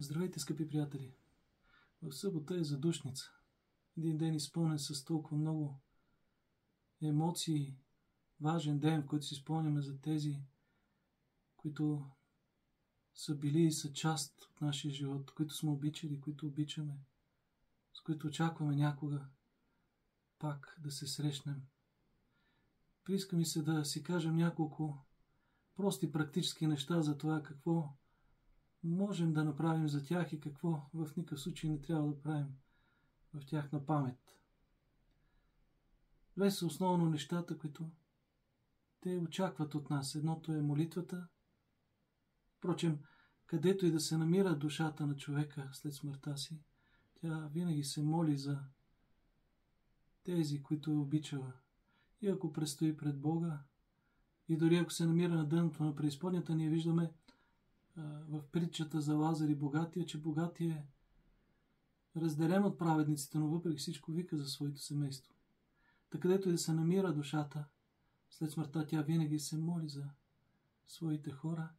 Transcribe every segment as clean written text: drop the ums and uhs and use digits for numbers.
Здравейте, скъпи приятели! В събота е задушница. Един ден изпълнен с толкова много емоции, важен ден, в който си спомняме за тези, които са били и са част от нашия живот, които сме обичали, които обичаме, с които очакваме някога пак да се срещнем. Прииска ми се да си кажем няколко прости практически неща за това какво можем да направим за тях и какво в никакъв случай не трябва да правим в тяхна памет. Две са основно нещата, които те очакват от нас. Едното е молитвата. Впрочем, където и да се намира душата на човека след смъртта си, тя винаги се моли за тези, които е обичала. И ако предстои пред Бога, и дори ако се намира на дъното на преизподнята, ние виждаме в притчата за Лазар и богатия, че богатия е разделен от праведниците, но въпреки всичко вика за своето семейство. Та където и да се намира душата, след смъртта тя винаги се моли за своите хора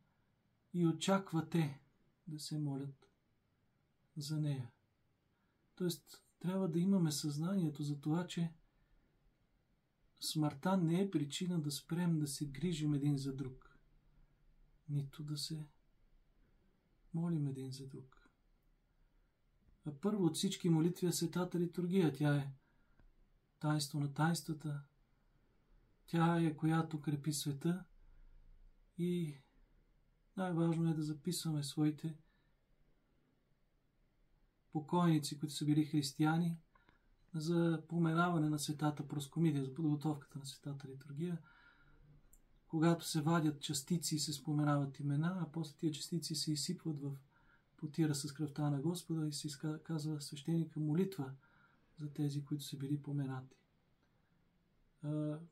и очаква те да се молят за нея. Тоест, трябва да имаме съзнанието за това, че смъртта не е причина да спрем да се грижим един за друг, нито да се молим един за друг. А първо от всички молитви е Светата литургия. Тя е таинство на таинствата. Тя е, която крепи света и най-важно е да записваме своите покойници, които са били християни, за поменаване на Светата Проскомидия, за подготовката на Светата литургия. Когато се вадят частици и се споменават имена, а после тия частици се изсипват в потира с кръвта на Господа и се казва свещеника молитва за тези, които са били поменати.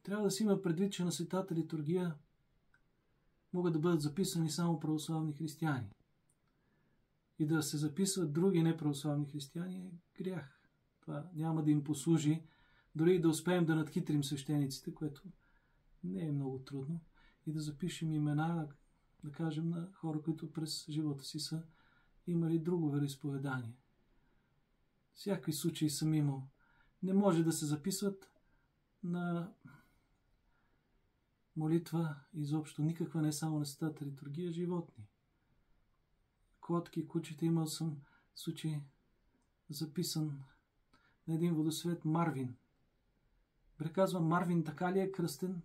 Трябва да си има предвид, че на Светата литургия могат да бъдат записани само православни християни. И да се записват други неправославни християни е грях. Това няма да им послужи, дори и да успеем да надхитрим свещениците, което не е много трудно, и да запишем имена, да кажем, на хора, които през живота си са имали друго вероизповедание. Всякакви случаи съм имал. Не може да се записват на молитва изобщо никаква, не само на Светата литургия, животни. Котки, кучета, имал съм случай записан на един водосвет Марвин. Казвам, Марвин така ли е кръстен?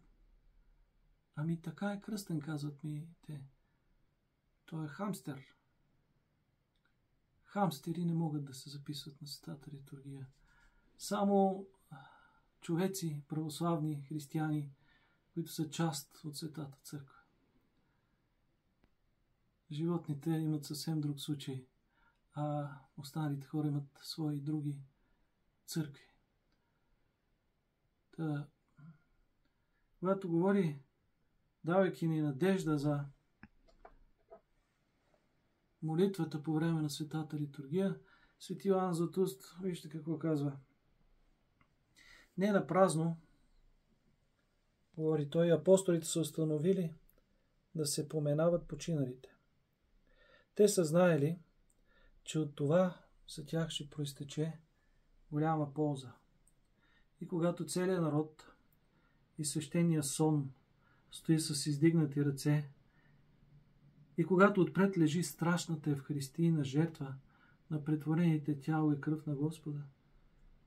Ами така е кръстен, казват ми те. Той е хамстер. Хамстери не могат да се записват на Светата литургия. Само човеци, православни християни, които са част от Светата църква. Животните имат съвсем друг случай, а останалите хора имат свои други църкви. Когато говори, давайки ни надежда за молитвата по време на Светата литургия, свети Йоан Златоуст, вижте какво казва. Не на празно, говори той, апостолите са установили да се поменават починалите. Те са знаели, че от това за тях ще проистече голяма полза. И когато целият народ и свещения сон стои с издигнати ръце, и когато отпред лежи страшната евхаристийна жертва на претворените тяло и кръв на Господа,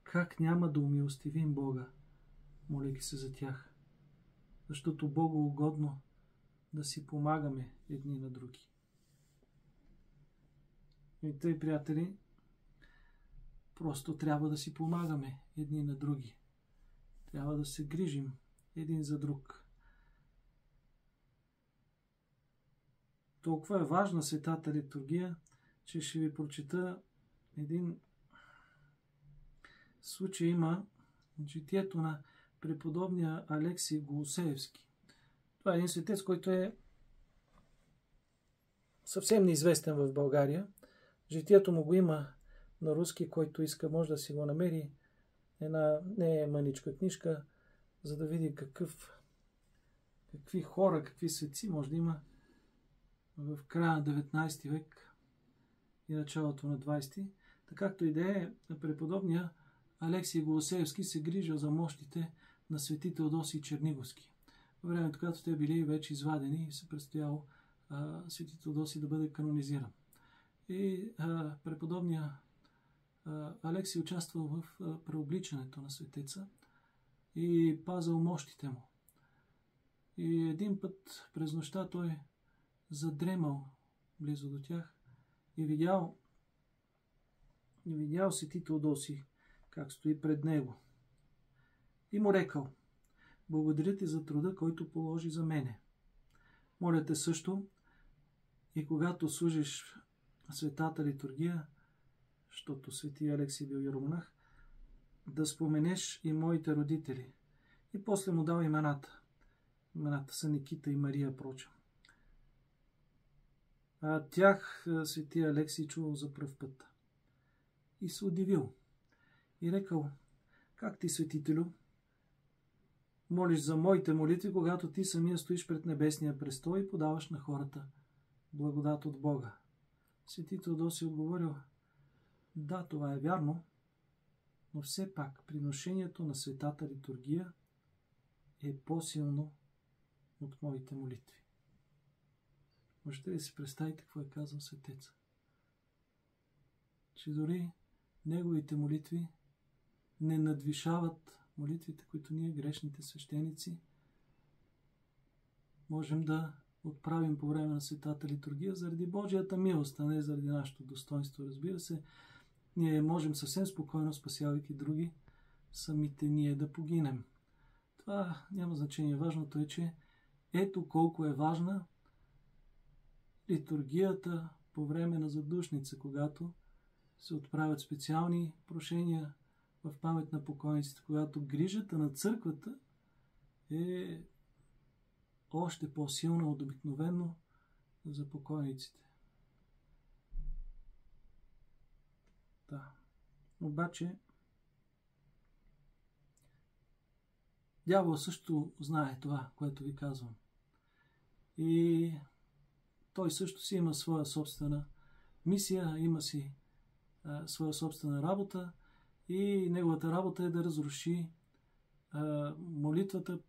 как няма да умилостивим Бога, молейки се за тях, защото Богу угодно да си помагаме едни на други. И тъй, приятели, просто трябва да си помагаме едни на други. Трябва да се грижим един за друг. Толкова е важна Светата литургия, че ще ви прочета един случай има от житието на преподобния Алексий Голосеевски. Това е един светец, който е съвсем неизвестен в България. Житието му го има на руски, който иска, може да си го намери. Една не е мъничка книжка, за да види какви хора, какви светци може да има в края на 19 век и началото на 20. Така както и да е, преподобния Алексий Голосеевски се грижил за мощите на свети Теодосий и Черниговски. Във времето, когато те били вече извадени и се предстояло свети Теодосий да бъде канонизиран. И преподобния Алексий участвал в преобличането на светеца и пазал мощите му. И един път през нощта той задремал близо до тях и видял свети Теодосий как стои пред него. И му рекал: благодаря ти за труда, който положи за мене. Моля те също и когато служиш светата литургия, защото свети Алексий бил иеромонах, да споменеш и моите родители. И после му дал имената. Имената са Никита и Мария, прочим. А тях свети Алексий чувал за пръв път. И се удивил. И рекал: как ти, светителю, молиш за моите молитви, когато ти самия стоиш пред небесния престол и подаваш на хората благодат от Бога? Свети Теодосий отговорил: да, това е вярно, но все пак приношението на светата литургия е по-силно от моите молитви. Можете ли си представите какво е казал светеца? Че дори неговите молитви не надвишават молитвите, които ние, грешните свещеници, можем да отправим по време на светата литургия заради Божията милост, а не заради нашето достоинство. Разбира се, ние можем съвсем спокойно, спасявайки други, самите ние да погинем. Това няма значение. Важното е, че ето колко е важна литургията по време на задушница, когато се отправят специални прошения в памет на покойниците, когато грижата на църквата е още по-силна от обикновено за покойниците. Да. Обаче дявол също знае това, което ви казвам. И той също си има своя собствена мисия, има си своя собствена работа и неговата работа е да разруши молитвата,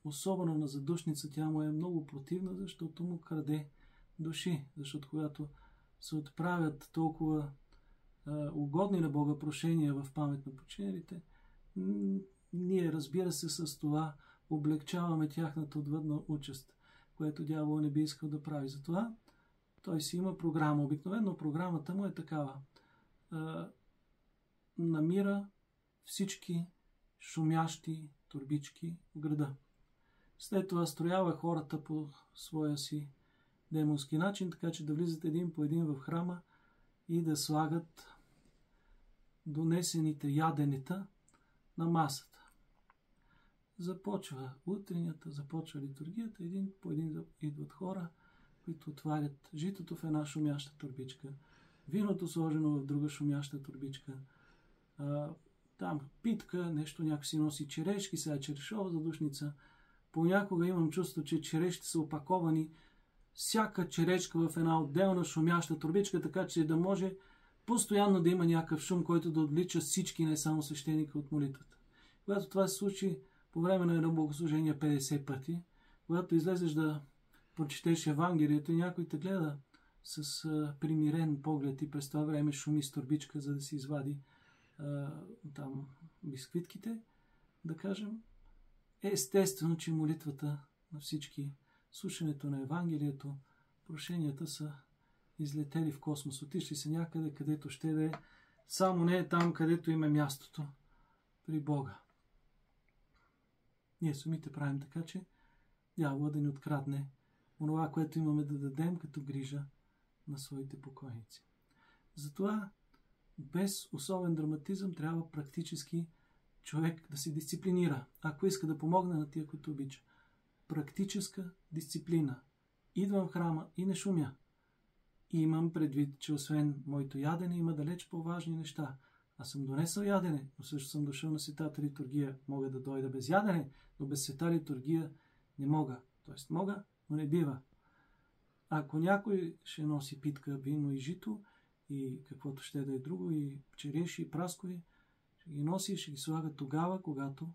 особено на задушница. Тя му е много противна, защото му краде души. Защото когато се отправят толкова угодни на Бога прошения в памет на починалите, ние, разбира се, с това облегчаваме тяхната отвъдна участ, което дявол не би искал да прави. Затова той си има програма. Обикновено програмата му е такава. Намира всички шумящи турбички в града. След това строява хората по своя си демонски начин, така че да влизат един по един в храма и да слагат донесените яденета на масата. Започва утренята, започва литургията, един по един идват хора, които отварят житото в една шумяща турбичка, виното сложено в друга шумяща турбичка, там питка, нещо, някой си носи черешки, сега черешова задушница. Понякога имам чувство, че черешки са опаковани всяка черешка в една отделна шумяща турбичка, така че да може постоянно да има някакъв шум, който да отвлича всички, не само свещеника, от молитвата. Когато това се случи по време на едно богослужение 50 пъти, когато излезеш да прочетеш Евангелието и някой те гледа с примирен поглед и през това време шуми с турбичка, за да си извади там бисквитките, да кажем, е естествено, че молитвата на всички, слушането на Евангелието, прошенията са излетели в космос, отишли се някъде, където ще да е, само не е там, където им е мястото при Бога. Ние самите правим така, че дявола да ни открадне онова, което имаме да дадем като грижа на своите покойници. Затова без особен драматизъм трябва практически човек да се дисциплинира, ако иска да помогне на тия, които обича. Практическа дисциплина. Идвам в храма и не шумя. И имам предвид, че освен моето ядене има далеч по-важни неща. Аз съм донесъл ядене, но също съм дошъл на светата литургия. Мога да дойда без ядене, но без света литургия не мога. Тоест мога, но не бива. Ако някой ще носи питка, вино и жито и каквото ще да е друго, и череши, и праскови. Ще ги носи и ще ги слага тогава, когато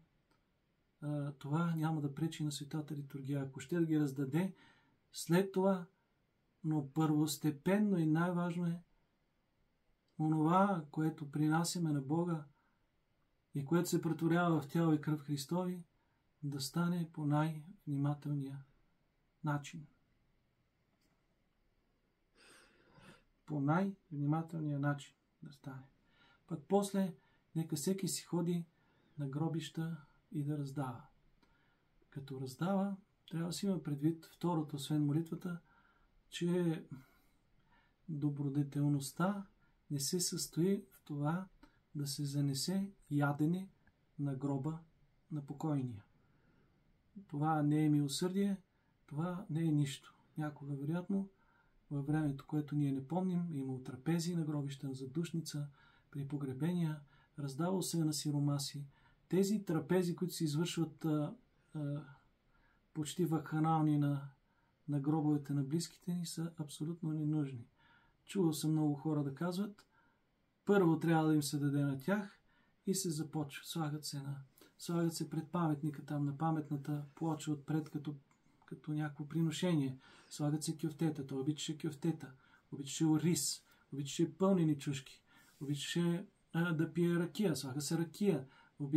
това няма да пречи на светата литургия. Ако ще да ги раздаде след това, но първостепенно и най-важно е онова, което принасяме на Бога и което се претворява в тяло и кръв Христови, да стане по най-внимателния начин. По най-внимателния начин да стане. Пък после, нека всеки си ходи на гробища и да раздава. Като раздава, трябва да си има предвид второто, освен молитвата, че добродетелността не се състои в това да се занесе ядене на гроба на покойния. Това не е милосърдие, това не е нищо. Някога, вероятно, във времето, което ние не помним, имало трапези на гробища, на задушница, при погребения, раздавал се на сиромаси. Тези трапези, които се извършват почти вакханални на гробовете на близките ни, са абсолютно ненужни. Чувал съм много хора да казват, първо трябва да им се даде на тях и се започва. Слагат се пред паметника там, на паметната плоча отпред, като някакво приношение. Слагат се кюфтета. Той обичаше кюфтета, обичаше рис, обичаше пълнени чушки, обичаше да пие ракия. Слага се ракия,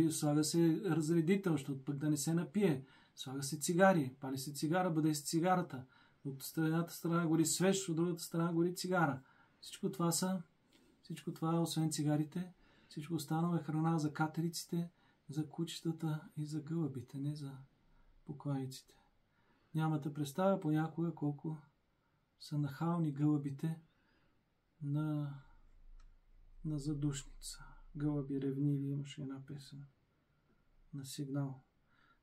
слага се разредител, защото пък да не се напие. Слага се цигари, пали се цигара, бъде с цигарата. От едната страна гори свеж, от другата страна гори цигара. Всичко това, освен цигарите, всичко останало е храна за катериците, за кучетата и за гълъбите, не за покойниците. Нямате представа понякога колко са нахални гълъбите на задушница. Гълъби ревниви, имаше една песен на Сигнал.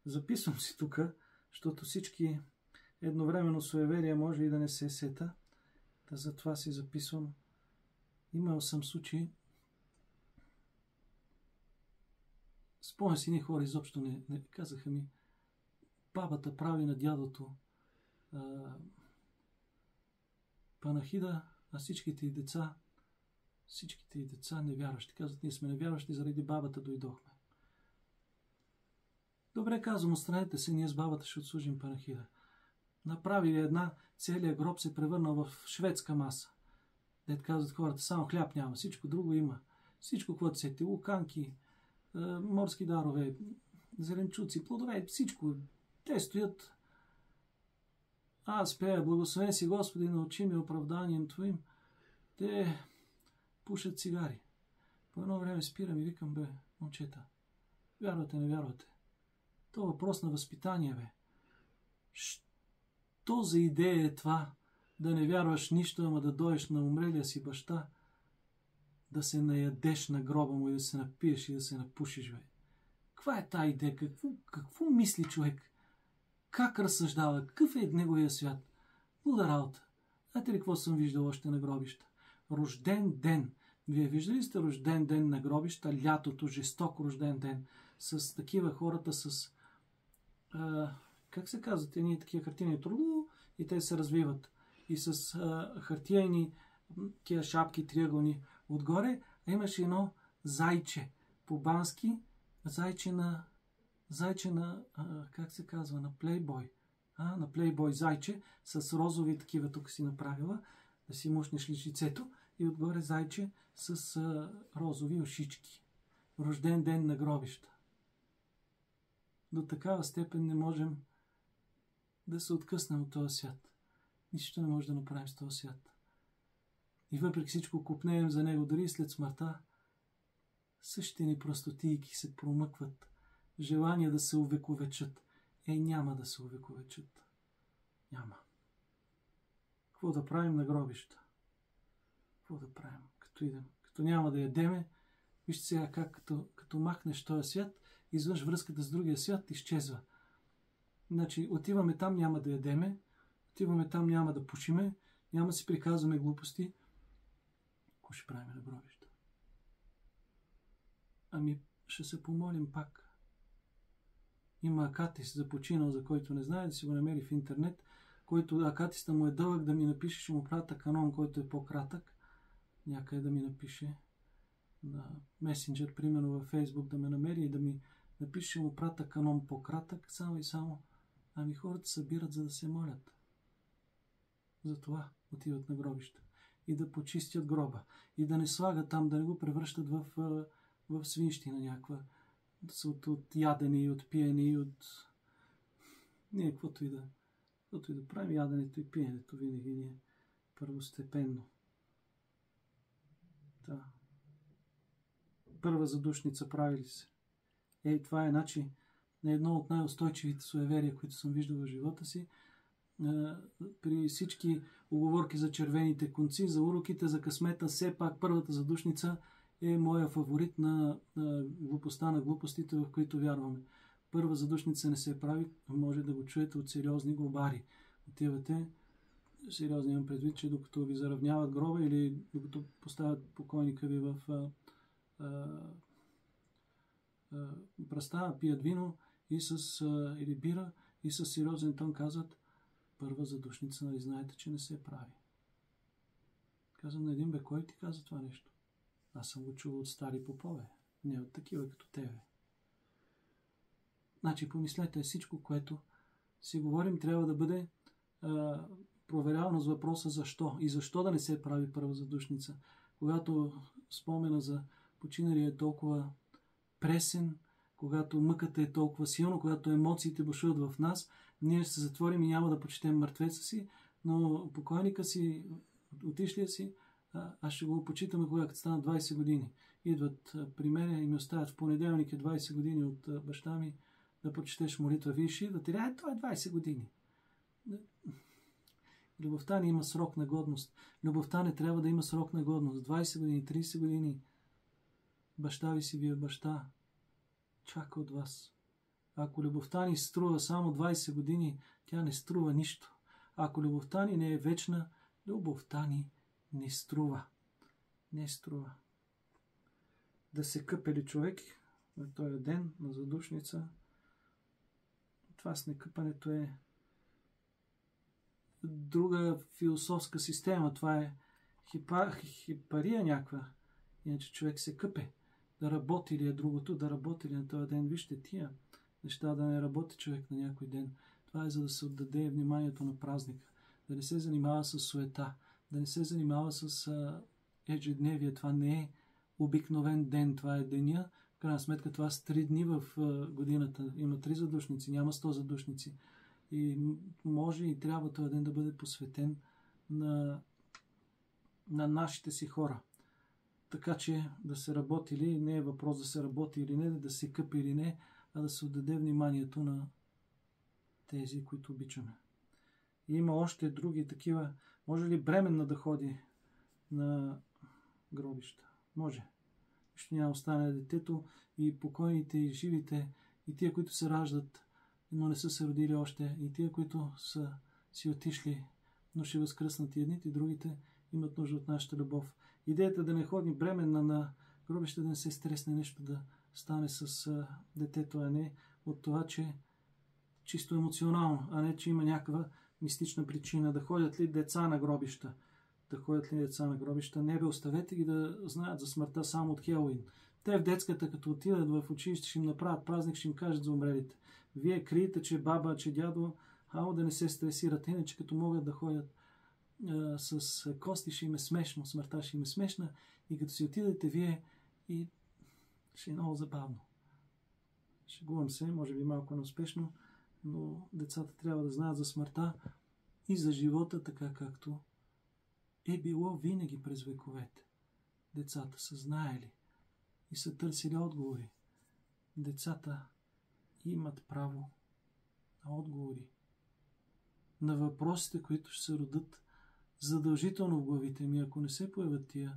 Записвам си тук, защото всички едновременно суеверия може и да не се сета. Да затова си записвам. Имал съм случаи. Спомня си, ни хора изобщо не казаха ми, бабата прави на дядото панахида, а всичките й деца невярващи. Казват, ние сме невярващи, заради бабата дойдохме. Добре, казвам, отстранете се, ние с бабата ще отслужим панахида. Направили една, целият гроб се превърнал в шведска маса. Дед казват хората, само хляб няма, всичко друго има. Всичко, което сете, луканки, морски дарове, зеленчуци, плодове, всичко. Те стоят. Аз пея, благословен си Господи, научи ми оправданием Твоим. Те пушат цигари. По едно време спирам и викам, бе, момчета, вярвате, не вярвате. То е въпрос на възпитание, бе. Що за идея е това, да не вярваш нищо, ама да дойдеш на умрелия си баща, да се наядеш на гроба му и да се напиеш и да се напушиш, бе? Каква е тая идея? Какво мисли човек? Как разсъждава? Какъв е неговия свят? Луда работа. Знаете ли какво съм виждал още на гробища? Рожден ден. Вие виждали сте рожден ден на гробища? Лятото, жесток рожден ден. С такива хората с... как се казват? Едни такива хартияни трудо и те се развиват. И с хартияни тия шапки триъгълни отгоре, а имаше едно зайче. По-бански зайче на как се казва, на плейбой. На плейбой зайче с розови такива, тук си направила, да си мушнеш личицето и отгоре зайче с розови ушички. Рожден ден на гробища. До такава степен не можем да се откъснем от този свят. Нищо не може да направим с този свят. И въпреки всичко купнеем за него, дори след смъртта, същите ни простотийки се промъкват, желания да се увековечат. Няма да се увековечат. Няма. Какво да правим на гробища? Какво да правим? Като идем. Като няма да ядеме, вижте сега как като махнеш този свят, извъж връзката с другия свят, изчезва. Значи, отиваме там, няма да ядеме, отиваме там, няма да пушиме, няма да си приказваме глупости. Какво ще правим на гробища? Ами, ще се помолим пак. Има акатист за починал, за който не знае, да си го намери в интернет, който акатиста му е дълъг, да ми напише, ще му прата канон, който е по-кратък. някъде да ми напише на месенджер, примерно във Фейсбук, да ме намери и да ми напише, му пратя канон по-кратък, само и само. Ами хората събират, за да се молят. Затова отиват на гробища. И да почистят гроба. И да не слагат там, да не го превръщат в свинщина някаква. От ядене и от пиене и от... Не, каквото и да правим, яденето и пиенето винаги ни е първостепенно. Да. Първа задушница прави ли се? Това е значи на едно от най-устойчивите суеверия, които съм виждал в живота си. При всички уговорки за червените конци, за уроките, за късмета, все пак първата задушница е моя фаворит на глупостта на глупостите, в които вярваме. Първа задушница не се прави, може да го чуете от сериозни глобари. Отивате, сериозно имам предвид, че докато ви заравняват гроба или докато поставят покойника ви в пръста, пият вино или бира и с сериозен тон казват: първа задушница, нали знаете, че не се прави. Казвам на един: бе, кой ти каза това нещо? Аз съм го чувал от стари попове, не от такива като тебе. Значи, помислете, всичко, което си говорим, трябва да бъде проверявано с въпроса защо. И защо да не се прави първа задушница? Когато спомена за починалия е толкова пресен, когато мъката е толкова силна, когато емоциите бушуват в нас, ние ще се затворим и няма да почетем мъртвеца си, но покойника си, отишлия си, аз ще го почитаме, когато стана 20 години. Идват при мен и ми оставят в понеделник 20 години от баща ми да прочетеш молитва. Виж и да ти това е 20 години. Любовта не има срок на годност. Любовта не трябва да има срок на годност. 20 години, 30 години. Баща ви си ви е баща. Чака от вас. Ако любовта ни струва само 20 години, тя не струва нищо. Ако любовта ни не е вечна, любовта ни не струва. Не струва. Да се къпе ли човек на този ден на задушница? Това с некъпането е друга философска система. Това е хипария някаква. Иначе човек се къпе. Да работи ли е другото, да работи ли на този ден. Вижте тия неща, да не работи човек на някой ден. Това е за да се отдаде вниманието на празника. Да не се занимава с суета. Да не се занимава с ежедневие. Това не е обикновен ден. Това е деня. В крайна сметка това са 3 дни в годината. Има 3 задушници, няма 100 задушници. И може и трябва този ден да бъде посветен на нашите си хора. Така че да се работи ли, не е въпрос да се работи или не, да се къпи или не, а да се отдаде вниманието на тези, които обичаме. И има още други такива. Може ли бременна да ходи на гробища? Може. Ще няма остане детето и покойните, и живите, и тия, които се раждат, но не са се родили още, и тия, които са си отишли, но ще възкръснат и едните, и другите имат нужда от нашата любов. Идеята да не ходи бременна на гробище, да не се стресне нещо да стане с детето, а не от това, че чисто емоционално, а не, че има някаква мистична причина. Да ходят ли деца на гробища? Да ходят ли деца на гробища? Не бе, оставете ги да знаят за смъртта само от Хелоуин. Те в детската, като отидат в училище, ще им направят празник, ще им кажат за умрелите. Вие криете, че баба, че дядо, да не се стресират, иначе като могат да ходят с кости, ще им е смешно, смъртта ще им е смешна и като си отидете вие и ще е много забавно. Шегувам се, може би малко неуспешно, но децата трябва да знаят за смъртта и за живота, така както е било винаги през вековете. Децата са знаели и са търсили отговори. Децата имат право на отговори на въпросите, които ще се родят задължително в главите ми. Ако не се появят тия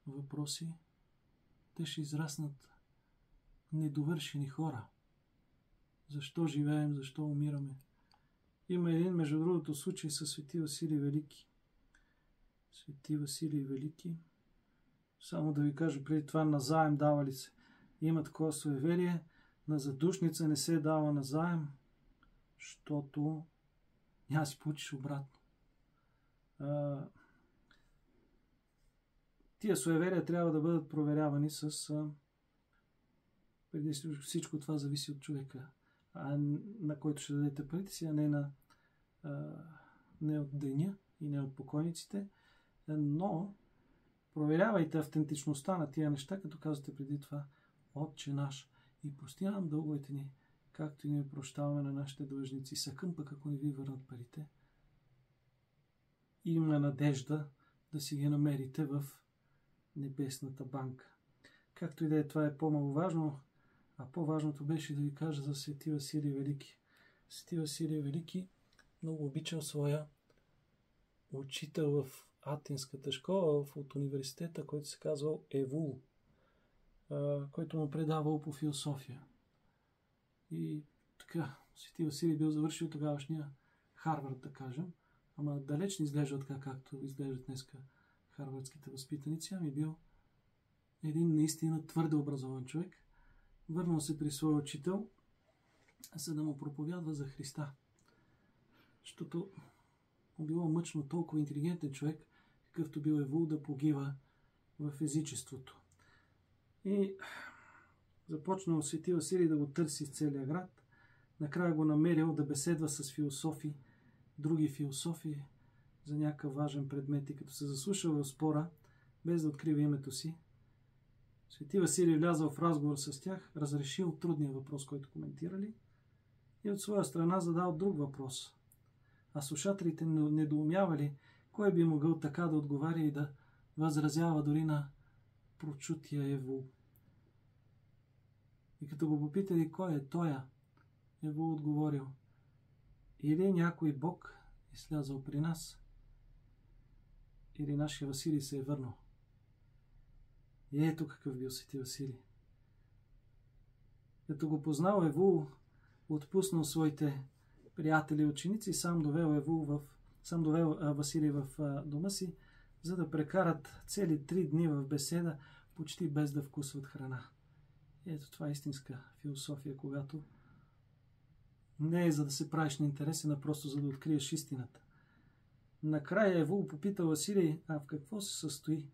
въпроси, те ще израснат недовършени хора. Защо живеем, защо умираме? Има един, между другото, случай с Свети Василий Велики. Свети Василий Велики. Само да ви кажа преди това, назаем дава ли се? Има такова суеверие. На задушница не се дава назаем, защото няма да си получиш обратно. Тия суеверия трябва да бъдат проверявани преди всичко това зависи от човека, на който ще дадете парите си, а не от деня и не от покойниците. Но проверявайте автентичността на тия неща, като казвате преди това Отче наш, и прости нам дълговете ни, както и ние прощаваме на нашите длъжници. Сакън пък, ако не ви върнат парите, има надежда да си ги намерите в небесната банка. Както и да е, това е по-маловажно, а по-важното беше да ви кажа за Свети Василий Велики. Свети Василий Велики много обичал своя учител в Атинската школа, от университета, който се казвал Евул, който му предавал по философия. И така, Свети Василий бил завършил тогавашния Харвард, да кажем, ама далеч не изглежда така, както изглеждат днеска харвардските възпитаници, ами бил един наистина твърде образован човек. Върнал се при своя учител, за да му проповядва за Христа. Защото му било мъчно толкова интелигентен човек, какъвто бил Евул, да погива в езичеството. И започнал Свети Василий да го търси в целия град. Накрая го намерил да беседва с философи, други философи за някакъв важен предмет. И като се заслушал в спора, без да открива името си, Свети Василий влязал в разговор с тях, разрешил трудния въпрос, който коментирали, и от своя страна задал друг въпрос. А слушателите недоумявали кой би могъл така да отговаря и да възразява дори на прочутия Евул. И като го попитали кой е тоя, Евул отговорил: или някой Бог е слязал при нас, или нашия Василий се е върнал. И ето какъв бил Свети Василий. Като го познал Евул, отпуснал своите приятели и ученици и сам довел Василий в дома си, за да прекарат цели 3 дни в беседа, почти без да вкусват храна. И ето това е истинска философия, когато не е за да се правиш на интересен, а просто за да откриеш истината. Накрая Евул попитал Василий, а в какво се състои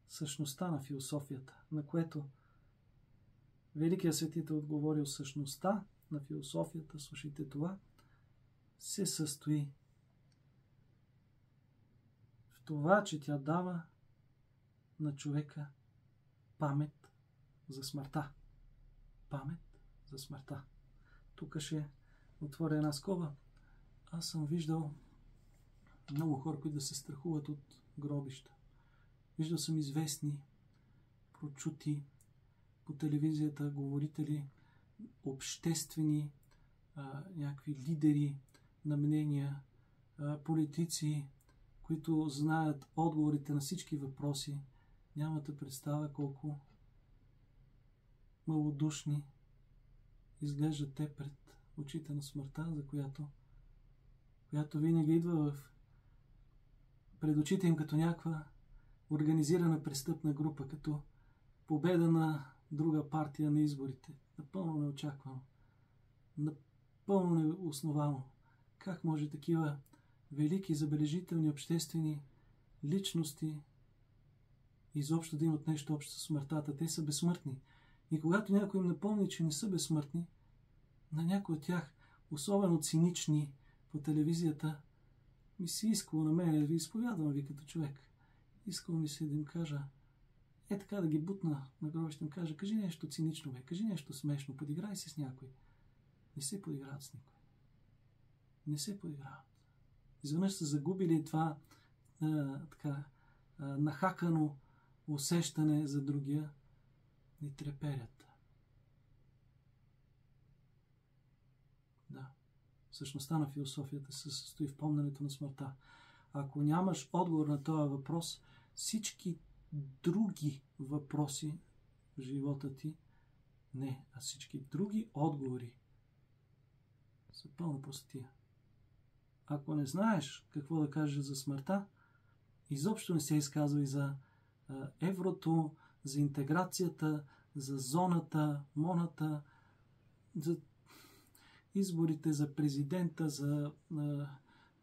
същността на философията, на което Великият светител отговорил: същността на философията, слушайте това, се състои в това, че тя дава на човека памет за смъртта. Памет за смъртта. Тук ще отворя една скоба. Аз съм виждал много хора, които да се страхуват от гробища. Виждал съм известни, прочути по телевизията говорители, обществени, някакви лидери на мнения, политици, които знаят отговорите на всички въпроси. Нямате представа колко малодушни изглеждат те пред очите на смъртта, за която винаги идва пред очите им като някаква организирана престъпна група, като победа на друга партия на изборите. Напълно неочаквано. Напълно неосновано. Как може такива велики, забележителни, обществени личности изобщо да имат нещо общо с смъртта? Те са безсмъртни. И когато някой им напомни, че не са безсмъртни, на някой от тях, особено цинични по телевизията, ми се искало на мен да ви изповядвам ви като човек. Искал ми се да им кажа, така да ги бутна на гробище, им кажа: кажи нещо цинично, кажи нещо смешно, подиграй се с някой. Не се подиграват с никой. Не се подиграват. Изведнъж са загубили това нахакано усещане за другия, ни треперят. Да. Същността на философията се състои в помненето на смъртта. Ако нямаш отговор на този въпрос, всички други въпроси в живота ти, а всички други отговори са пълна простотия. Ако не знаеш какво да кажеш за смъртта, изобщо не се изказвай за еврото, за интеграцията, за зоната, моната, за изборите за президента, за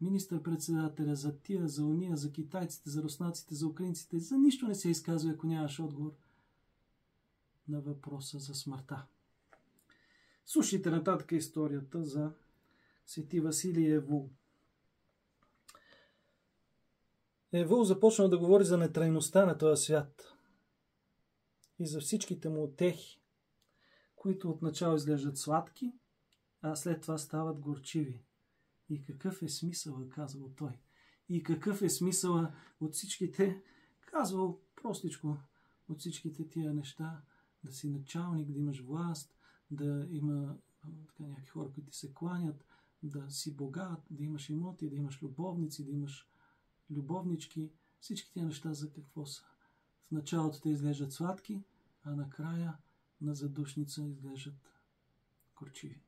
министър-председателя, за тия, за уния, за китайците, за руснаците, за украинците. За нищо не се изказва, ако нямаш отговор на въпроса за смъртта. Слушайте нататък историята за свети Василий Евул. Евул започна да говори за нетрайността на този свят и за всичките му утехи, които отначало изглеждат сладки, а след това стават горчиви. И какъв е смисъл, казвал той. И какъв е смисъл от всичките, казвал простичко, от всичките тия неща, да си началник, да имаш власт, да има някакви хора, които ти се кланят, да си богат, да имаш имоти, да имаш любовници, да имаш любовнички. Всички тия неща за какво са? В началото те изглеждат сладки, а накрая на задушница изглеждат горчиви.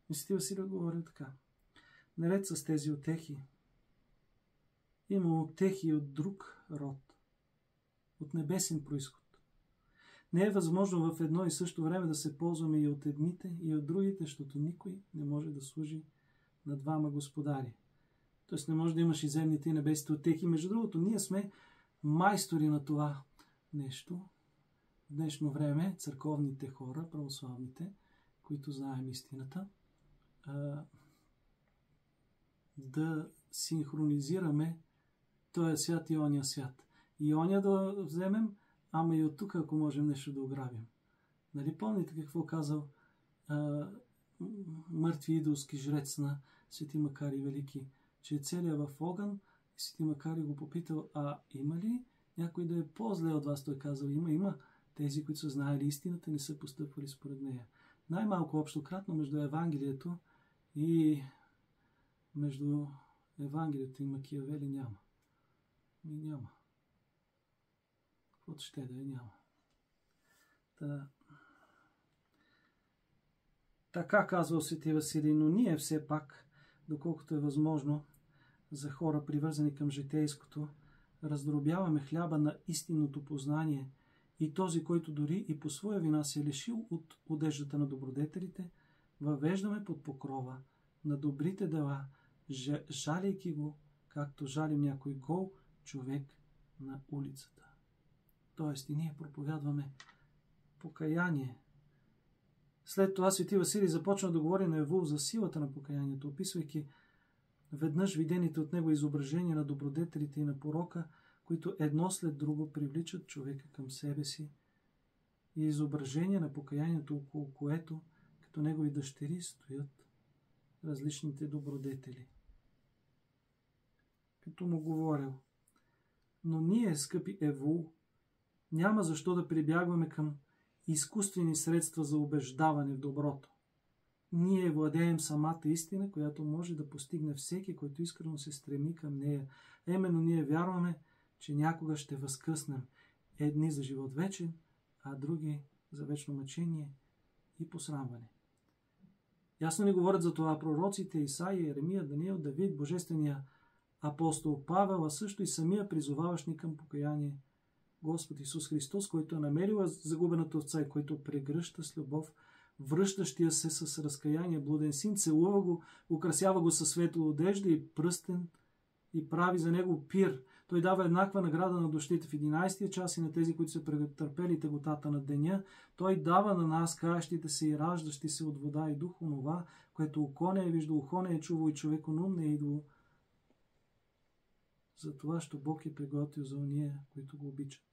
И свети Василий говорил така. Наред с тези утехи, има утехи от друг род, от небесен произход. Не е възможно в едно и също време да се ползваме и от едните, и от другите, защото никой не може да служи на двама господари. Тоест не може да имаш и земните и небесните утехи. Между другото, ние сме майстори на това нещо. В днешно време църковните хора, православните, които знаем истината, да синхронизираме този свят и ония свят. И ония да вземем, ама и от тук, ако можем нещо да ограбим. Нали помните какво казал мъртви идолски жрец на свети Макарий Велики, че е целият в огън, и свети Макарий го попитал, а има ли някой да е по-зле от вас? Той казал, има. Тези, които са знаели истината, не са постъпвали според нея. Най-малко общократно между Евангелието и между Евангелието и Макиавели няма. Няма. Каквото ще да е, няма. Така казва свети Василий, но ние все пак, доколкото е възможно за хора привързани към житейското, раздробяваме хляба на истинното познание и този, който дори и по своя вина се е лишил от одеждата на добродетелите, въвеждаме под покрова на добрите дела, жалейки го, както жалим някой гол човек на улицата. Тоест и ние проповядваме покаяние. След това свети Василий започна да говори на Евул за силата на покаянието, описвайки веднъж видените от него изображения на добродетелите и на порока, които едно след друго привличат човека към себе си, и изображение на покаянието, около което, като негови дъщери, стоят различните добродетели. Като му говорил, но ние, скъпи Евул, няма защо да прибягваме към изкуствени средства за убеждаване в доброто. Ние владеем самата истина, която може да постигне всеки, който искрено се стреми към нея. Именно ние вярваме, че някога ще възкръснем, едни за живот вечен, а други за вечно мъчение и посрамване. Ясно ни говорят за това пророците Исаия, Еремия, Даниил, Давид, божествения апостол Павел, а също и самия призоваващ ни към покаяние Господ Исус Христос, който е намерил загубената овца и който прегръща с любов връщащия се с разкаяние блуден син, целува го, украсява го със светла одежда и пръстен и прави за него пир. Той дава еднаква награда на душите в 11-тия час и на тези, които са претърпели теготата на деня. Той дава на нас, каящите се и раждащи се от вода и дух, онова, което око не е виждало, ухо не е чувало и човеко ум не е идвало. За това, що Бог е приготвил за ония, които го обичат.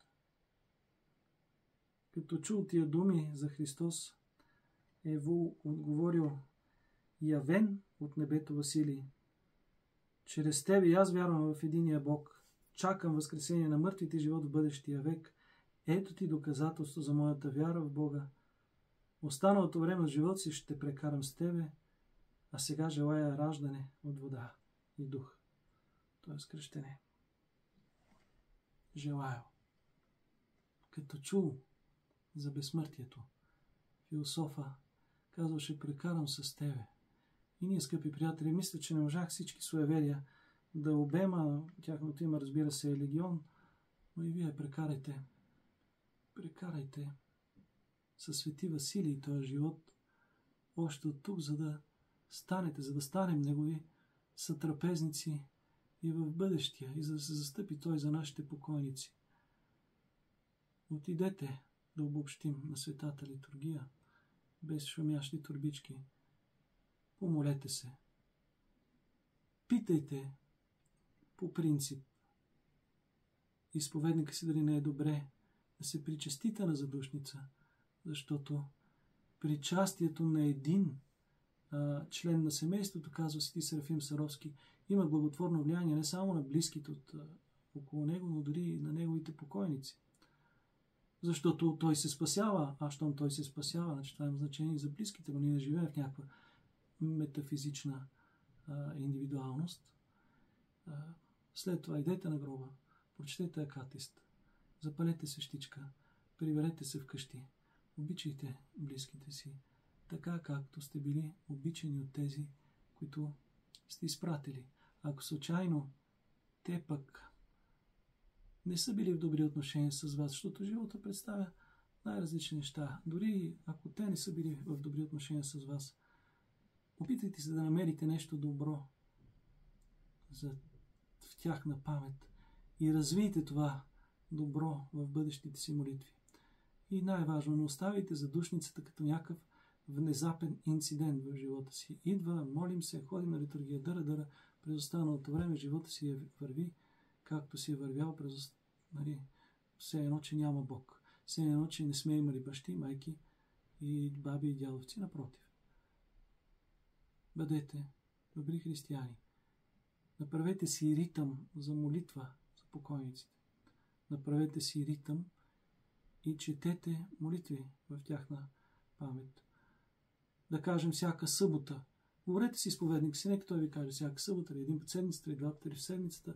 Като чул тия думи за Христос, Евул отговорил, явен от небето Василий, чрез тебе и аз вярвам в единия Бог, чакам възкресение на мъртвите и живот в бъдещия век. Ето ти доказателство за моята вяра в Бога. Останалото време от живота си ще прекарам с тебе, а сега желая раждане от вода и дух. т.е. кръщене. Желая. Като чул за безсмъртието, философа казал, ще прекарам с тебе. И ние, скъпи приятели, мисля, че не можах всички суеверия да обема. Тяхното име, разбира се, е легион, но и вие прекарайте. Прекарайте със свети Василий този живот още от тук, за да станете, за да станем негови сътрапезници и в бъдещия, и за да се застъпи Той за нашите покойници. Отидете да обобщим на светата литургия, без шумящи турбички. Помолете се. Питайте по принцип изповедника си дали не е добре да се причастите на задушница, защото причастието на един член на семейството, казва свети Серафим Саровски, има благотворно влияние не само на близките от около него, но дори и на неговите покойници. Защото той се спасява, а щом той се спасява, значи това има значение и за близките, но ние не живеем в някаква метафизична индивидуалност. След това идете на гроба, прочетете акатист, запалете свещичка, приберете се вкъщи, обичайте близките си, така както сте били обичани от тези, които сте изпратили. Ако случайно те пък не са били в добри отношения с вас, защото живота представя най-различни неща. Дори ако те не са били в добри отношения с вас, опитайте се да намерите нещо добро в тяхна памет и развийте това добро в бъдещите си молитви. И най-важно, не оставяйте задушницата като някакъв внезапен инцидент в живота си. Идва, молим се, ходим на литургия, дъра, през останалото време живота си върви, както си е вървял през, все едно, че няма Бог. Все едно, че не сме имали бащи, майки и баби и дядовци, напротив. Бъдете добри християни. Направете си ритъм за молитва за покойниците. Направете си ритъм и четете молитви в тяхна памет. Да кажем всяка събота. Говорете си изповедник си, нека той ви каже всяка събота, един път седмицата, или два пъти в седмицата,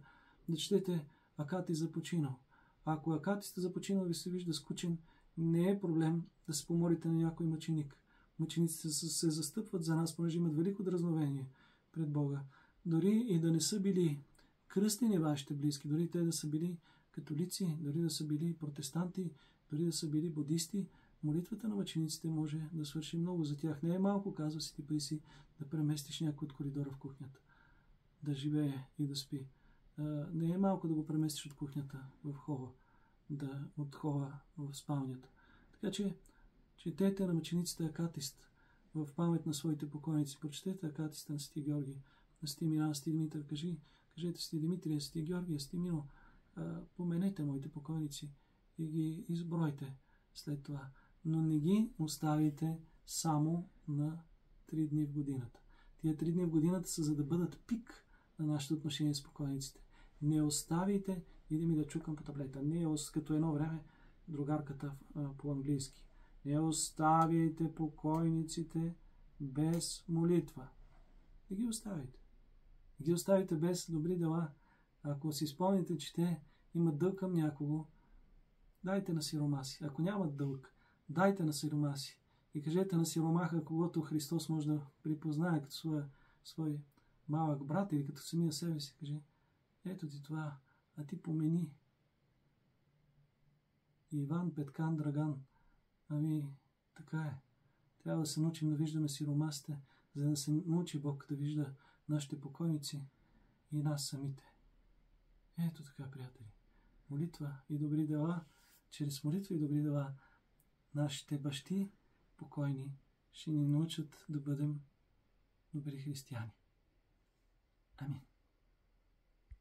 да четете акатист за починал. Ако акатистът за починал ви се вижда скучен, не е проблем да се помолите на някой мъченик. Мъчениците се застъпват за нас, понеже имат велико дразновение пред Бога. Дори и да не са били кръстени вашите близки, дори те да са били католици, дори да са били протестанти, дори да са били будисти, молитвата на мъчениците може да свърши много за тях. Не е малко, казва си ти си, да преместиш някой от коридора в кухнята, да живее и да спи. Не е малко да го преместиш от кухнята в хола, от хола в спалнята. Така че, четете на мъчениците акатист в памет на своите покойници. Прочетете акатиста на Свети Георги, на Свети Миран, Свети Димитър. Кажете Свети Димитрия, Свети Георгия, Свети Мино. Поменете моите покойници и ги избройте след това. Но не ги оставите само на 3 дни в годината. Тия 3 дни в годината са за да бъдат пик на нашите отношения с покойниците. Не оставите, иде ми да чукам по таблета, като едно време другарката по-английски. Не оставяйте покойниците без молитва. Не ги оставяйте. Не ги оставяйте без добри дела. Ако си спомните, че те имат дълг към някого, дайте на сиромаси. Ако нямат дълг, дайте на сиромаси. И кажете на сиромаха, когото Христос може да припознае като свой малък брат или като самия себе си. Каже, ето ти това, а ти помени. Иван, Петкан, Драган. Така е. Трябва да се научим да виждаме сиромасите, за да се научи Бог да вижда нашите покойници и нас самите. Ето така, приятели. Молитва и добри дела. Чрез молитва и добри дела нашите бащи покойни ще ни научат да бъдем добри християни. Амин.